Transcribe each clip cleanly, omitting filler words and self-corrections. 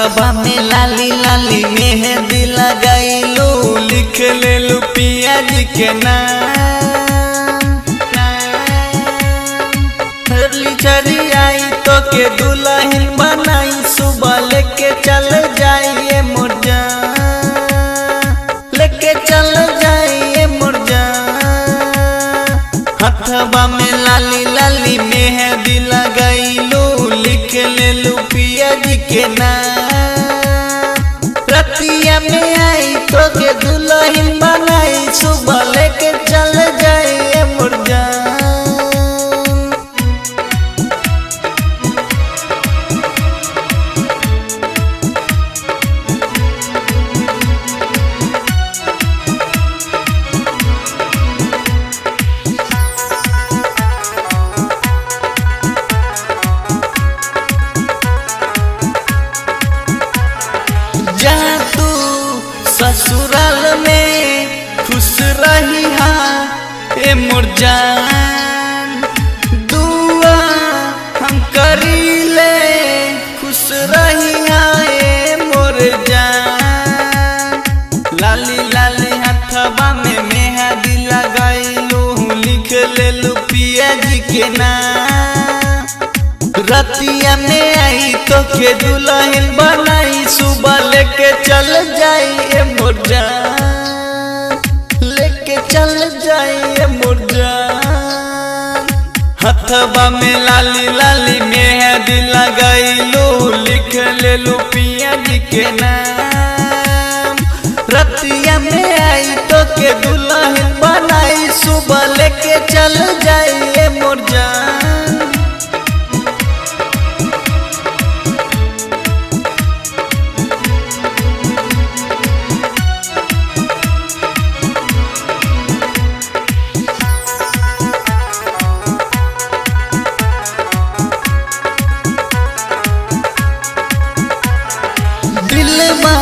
हथवा में लाली लाली मेहंदी लगाइलू, लिख लेलू पिया जी के नाम। चली आई तो के दुल्हन बनाई, सुबह लेके चल जाइए मुर्जा, लेके चल जाइए मुर्जा। हथवा में लाली लाली मेहंदी लगाइलू, लिख लेलू पिया जी के नाम। रतिया में आई तो के दुल्हन बनाई, सुबह लेके चल जाइए मुर्जा। जा तू ससुराल में खुश रही ए मोर जान, दुआ हम करीले खुश रही ए मोर जान। लाली लाली हथवा में मेहंदी लगाइलू, लिख लेलू पिया जी के नाम। रतिया में आई तो के दुल्हन बनाई, सुबह लेके चल जाइए मोर जान, लेके चल जाइए मोर जान। हथवा में लाली लाली मेहंदी लगाइलू, लिख लेलू पिया जी के नाम। रतिया में आई तो के दुल्हन बनाई, सुबह लेके चल जाइए मोर जान। दिलवा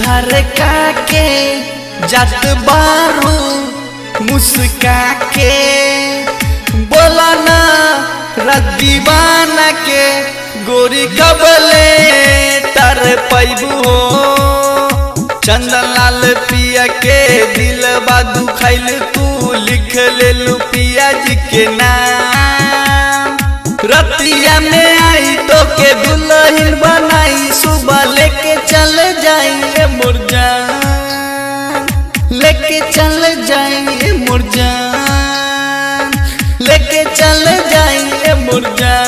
धड़का के जात बारू मुस्का के, बोला ना दीवाना के गोरी कबले तर पैबू हो। चंदन लाल पिया के दिलवा दुखाइल तू, लिख लेलू पिया जी के नाम। रतिया में आई तो के दुल्हन बनाई, सुबह लेके चल जाइए मोर जान, लेके चल जाइए मोर जान, लेके चल जाइए मोर जान।